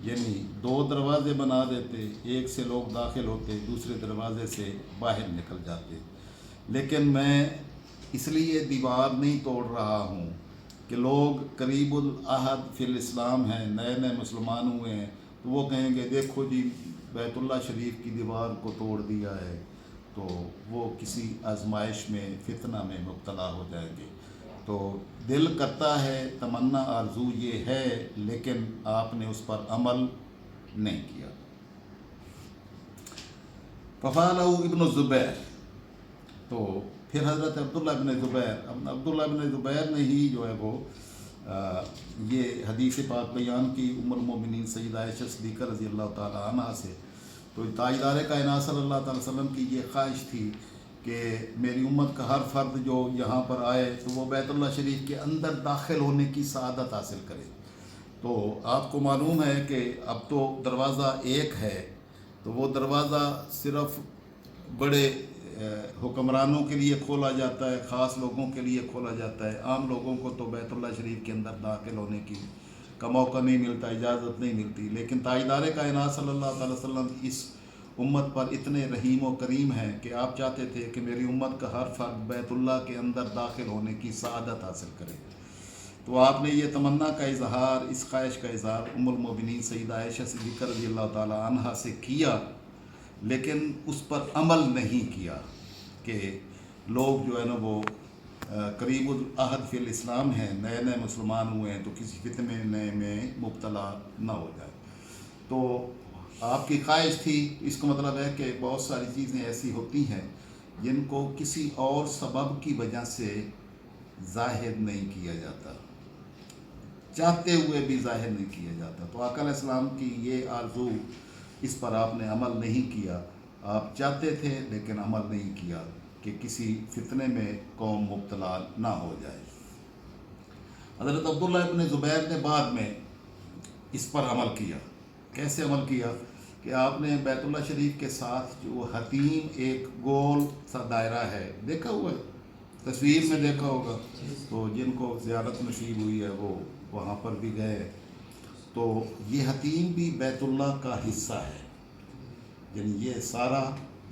یعنی 2 دروازے بنا دیتے، ایک سے لوگ داخل ہوتے، دوسرے دروازے سے باہر نکل جاتے۔ لیکن میں اس لیے دیوار نہیں توڑ رہا ہوں کہ لوگ قریب العہد فی الاسلام ہیں، نئے نئے مسلمان ہوئے ہیں، تو وہ کہیں گے دیکھو جی بیت اللہ شریف کی دیوار کو توڑ دیا ہے، تو وہ کسی آزمائش میں فتنہ میں مبتلا ہو جائیں گے۔ تو دل کرتا ہے، تمنا آرزو یہ ہے، لیکن آپ نے اس پر عمل نہیں کیا۔ فَفَعَلَهُ ابن الزبیر، تو پھر حضرت عبداللہ ابن زبیر نے ہی جو ہے وہ یہ حدیث پاک بیان کی ام المومنین سیدہ عائشہ صدیقہ رضی اللہ تعالی عنہ سے۔ تو تاجدار کائنات صلی اللہ تعالی وسلم کی یہ خواہش تھی کہ میری امت کا ہر فرد جو یہاں پر آئے تو وہ بیت اللہ شریف کے اندر داخل ہونے کی سعادت حاصل کرے۔ تو آپ کو معلوم ہے کہ اب تو دروازہ ایک ہے، تو وہ دروازہ صرف بڑے حکمرانوں کے لیے کھولا جاتا ہے، خاص لوگوں کے لیے کھولا جاتا ہے۔ عام لوگوں کو تو بیت اللہ شریف کے اندر داخل ہونے کا موقع نہیں ملتا، اجازت نہیں ملتی۔ لیکن تاجدار کائنات صلی اللہ علیہ وسلم اس امت پر اتنے رحیم و کریم ہیں کہ آپ چاہتے تھے کہ میری امت کا ہر فرد بیت اللہ کے اندر داخل ہونے کی سعادت حاصل کرے۔ تو آپ نے یہ تمنا کا اظہار، اس خواہش کا اظہار ام المومنین سیدہ عائشہ صدیقہ رضی اللہ تعالی عنہا سے کیا، لیکن اس پر عمل نہیں کیا کہ لوگ جو ہے نا وہ قریب العہد فی الاسلام ہیں، نئے نئے مسلمان ہوئے ہیں، تو کسی فتنے میں مبتلا نہ ہو جائے۔ تو آپ کی خواہش تھی، اس کا مطلب ہے کہ بہت ساری چیزیں ایسی ہوتی ہیں جن کو کسی اور سبب کی وجہ سے ظاہر نہیں کیا جاتا، چاہتے ہوئے بھی ظاہر نہیں کیا جاتا۔ تو آقا علیہ السلام کی یہ آرزو، اس پر آپ نے عمل نہیں کیا۔ آپ چاہتے تھے لیکن عمل نہیں کیا کہ کسی فتنے میں قوم مبتلا نہ ہو جائے۔ حضرت عبداللہ ابن زبیر نے بعد میں اس پر عمل کیا۔ کیسے عمل کیا کہ آپ نے بیت اللہ شریف کے ساتھ جو حتیم ایک گول سا دائرہ ہے، دیکھا ہوا ہے، تصویر میں دیکھا ہوگا، تو جن کو زیارت نصیب ہوئی ہے وہ وہاں پر بھی گئے، تو یہ حتیم بھی بیت اللہ کا حصہ ہے، یعنی یہ سارا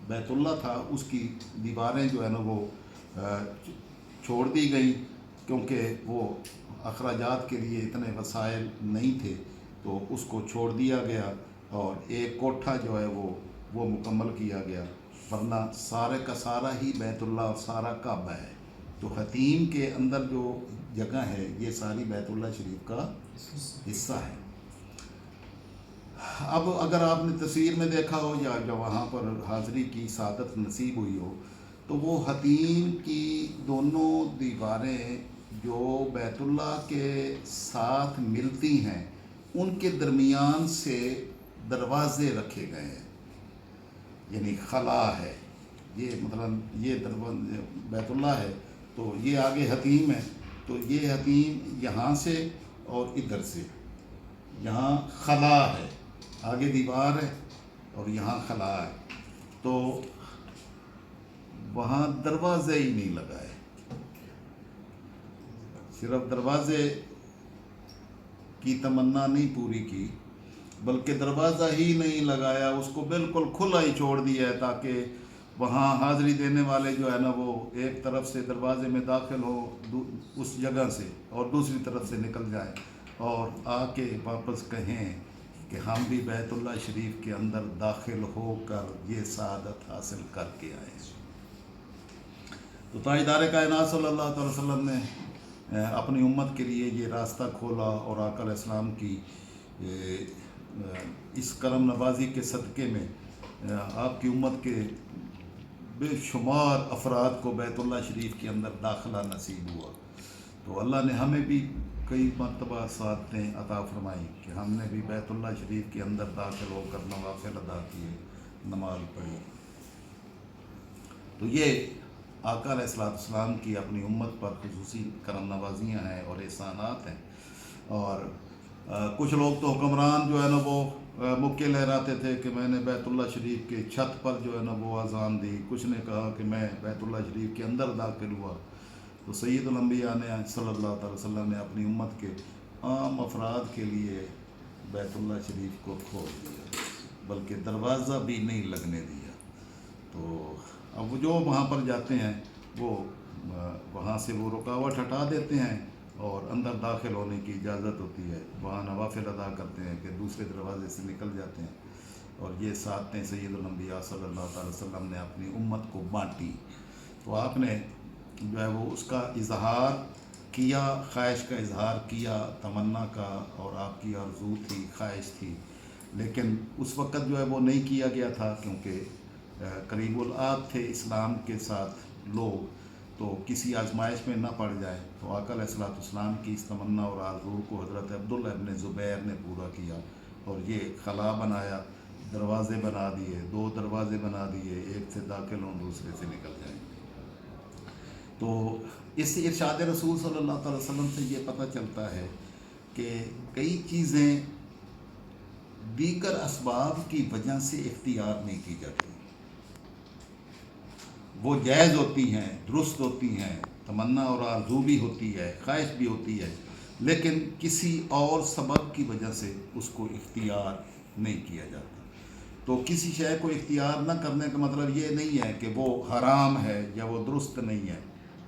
بیت اللہ تھا۔ اس کی دیواریں جو ہے نا وہ چھوڑ دی گئی کیونکہ وہ اخراجات کے لیے اتنے وسائل نہیں تھے، تو اس کو چھوڑ دیا گیا اور ایک کوٹھا جو ہے وہ مکمل کیا گیا، ورنہ سارے کا سارا ہی بیت اللہ اور سارا کعبہ ہے۔ تو حتیم کے اندر جو جگہ ہے یہ ساری بیت اللہ شریف کا حصہ ہے۔ اب اگر آپ نے تصویر میں دیکھا ہو یا جو وہاں پر حاضری کی سعادت نصیب ہوئی ہو، تو وہ حتیم کی دونوں دیواریں جو بیت اللہ کے ساتھ ملتی ہیں، ان کے درمیان سے دروازے رکھے گئے ہیں، یعنی خلا ہے، یہ مطلب یہ بیت اللہ ہے، تو یہ آگے حتیم ہے، تو یہ حتیم یہاں سے اور ادھر سے، یہاں خلا ہے، آگے دیوار ہے اور یہاں خلا ہے، تو وہاں دروازے ہی نہیں لگائے، صرف دروازے کی تمنا نہیں پوری کی، بلکہ دروازہ ہی نہیں لگایا، اس کو بالکل کھلا ہی چھوڑ دیا ہے تاکہ وہاں حاضری دینے والے جو ہے نا وہ ایک طرف سے دروازے میں داخل ہو اس جگہ سے اور دوسری طرف سے نکل جائیں اور آ کے واپس کہیں کہ ہم بھی بیت اللہ شریف کے اندر داخل ہو کر یہ سعادت حاصل کر کے آئے۔ تو تاجدار کائنات صلی اللہ علیہ وسلم نے اپنی امت کے لیے یہ راستہ کھولا، اور آقا علیہ السلام کی اس کرم نوازی کے صدقے میں آپ کی امت کے بے شمار افراد کو بیت اللہ شریف کے اندر داخلہ نصیب ہوا۔ تو اللہ نے ہمیں بھی کئی مرتبہ سعادتیں عطا فرمائی کہ ہم نے بھی بیت اللہ شریف کے اندر داخل ہو کر نوافل ادا کیے، نماز پڑھی۔ تو یہ آقا علیہ السلام کی اپنی امت پر خصوصی کرم نوازیاں ہیں اور احسانات ہیں۔ اور کچھ لوگ تو حکمران جو ہے نا وہ مکے لہراتے تھے کہ میں نے بیت اللہ شریف کے چھت پر جو ہے نا وہ اذان دی، کچھ نے کہا کہ میں بیت اللہ شریف کے اندر داخل ہوا۔ تو سید الانبیاء نے صلی اللہ علیہ وسلم نے اپنی امت کے عام افراد کے لیے بیت اللہ شریف کو کھول دیا، بلکہ دروازہ بھی نہیں لگنے دیا۔ تو اب جو وہاں پر جاتے ہیں وہ وہاں سے وہ رکاوٹ ہٹا دیتے ہیں اور اندر داخل ہونے کی اجازت ہوتی ہے، وہاں نوافل ادا کرتے ہیں کہ دوسرے دروازے سے نکل جاتے ہیں۔ اور یہ ساتیں سید الانبیاء صلی اللہ تعالی وسلم نے اپنی امت کو بانٹی، تو آپ نے جو ہے وہ اس کا اظہار کیا، خواہش کا اظہار کیا، تمنا کا، اور آپ کی آرزو تھی، خواہش تھی، لیکن اس وقت جو ہے وہ نہیں کیا گیا تھا، کیونکہ قریب العہد تھے اسلام کے ساتھ لوگ، تو کسی آزمائش میں نہ پڑ جائے۔ تو آقا علیہ الصلوۃ والسلام کی اس تمنا اور آرزو کو حضرت عبداللہ ابن زبیر نے پورا کیا، اور یہ خلا بنایا، دروازے بنا دیے، 2 دروازے بنا دیے، ایک سے داخل ہوں دوسرے سے نکل جائیں۔ تو اس ارشاد رسول صلی اللہ تعالی وسلم سے یہ پتہ چلتا ہے کہ کئی چیزیں دیگر اسباب کی وجہ سے اختیار نہیں کی جاتی، وہ جائز ہوتی ہیں، درست ہوتی ہیں، تمنا اور آرزو بھی ہوتی ہے، خواہش بھی ہوتی ہے، لیکن کسی اور سبب کی وجہ سے اس کو اختیار نہیں کیا جاتا۔ تو کسی شے کو اختیار نہ کرنے کا مطلب یہ نہیں ہے کہ وہ حرام ہے یا وہ درست نہیں ہے،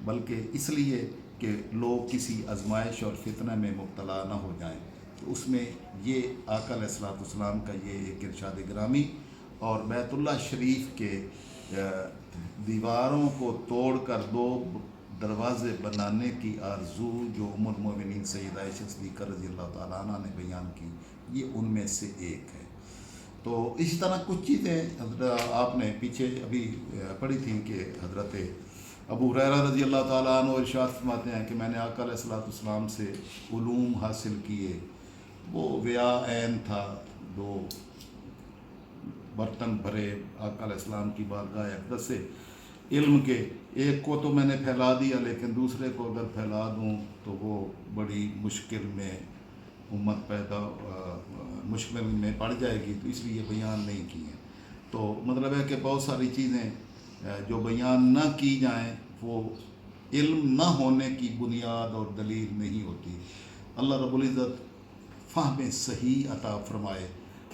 بلکہ اس لیے کہ لوگ کسی آزمائش اور فتنہ میں مبتلا نہ ہو جائیں۔ تو اس میں یہ آقا علیہ الصلوۃ والسلام کا یہ ایک ارشاد گرامی، اور بیت اللہ شریف کے دیواروں کو توڑ کر 2 دروازے بنانے کی آرزو جو ام المومنین سیدہ عائشہ صدیقہ رضی اللہ تعالیٰ عنہ نے بیان کی، یہ ان میں سے ایک ہے۔ تو اسی طرح کچھ چیزیں آپ نے پیچھے ابھی پڑھی تھیں کہ حضرت ابو ہریرہ رضی اللہ تعالیٰ عنہ ارشاد فرماتے ہیں کہ میں نے آقا علیہ الصلوۃ والسلام سے علوم حاصل کیے، وہ ویا عین تھا، 2 برتن بھرے آقا علیہ السلام کی بارگاہ اقدس سے علم کے، ایک کو تو میں نے پھیلا دیا، لیکن دوسرے کو اگر پھیلا دوں تو وہ بڑی مشکل میں امت مشکل میں پڑ جائے گی، تو اس لیے بیان نہیں کی ہیں۔ تو مطلب ہے کہ بہت ساری چیزیں جو بیان نہ کی جائیں وہ علم نہ ہونے کی بنیاد اور دلیل نہیں ہوتی۔ اللہ رب العزت فہم صحیح عطا فرمائے،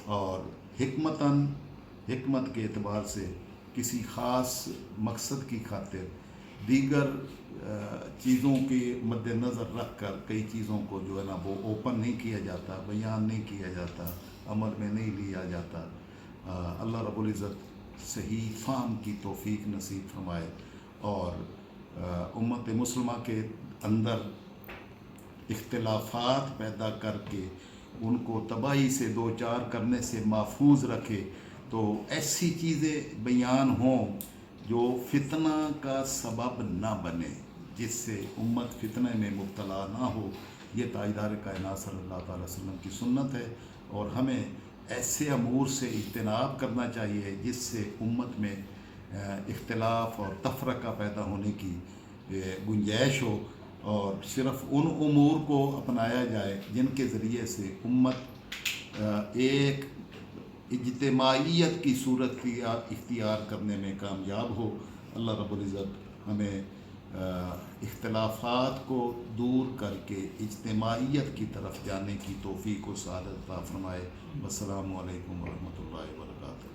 اور حکمت کے اعتبار سے کسی خاص مقصد کی خاطر دیگر چیزوں کے مد نظر رکھ کر کئی چیزوں کو جو ہے نا وہ اوپن نہیں کیا جاتا، بیان نہیں کیا جاتا، عمل میں نہیں لیا جاتا۔ اللہ رب العزت صحیح فہم کی توفیق نصیب فرمائے، اور امت مسلمہ کے اندر اختلافات پیدا کر کے ان کو تباہی سے دوچار کرنے سے محفوظ رکھے، تو ایسی چیزیں بیان ہوں جو فتنہ کا سبب نہ بنے، جس سے امت فتنہ میں مبتلا نہ ہو۔ یہ تاجدار کائنات صلی اللہ تعالی وسلم کی سنت ہے، اور ہمیں ایسے امور سے اجتناب کرنا چاہیے جس سے امت میں اختلاف اور تفرقہ پیدا ہونے کی گنجائش ہو، اور صرف ان امور کو اپنایا جائے جن کے ذریعے سے امت ایک اجتماعیت کی صورت اختیار کرنے میں کامیاب ہو۔ اللہ رب العزت ہمیں اختلافات کو دور کر کے اجتماعیت کی طرف جانے کی توفیق و سعادت عطا فرمائے۔ والسلام علیکم ورحمۃ اللہ وبرکاتہ۔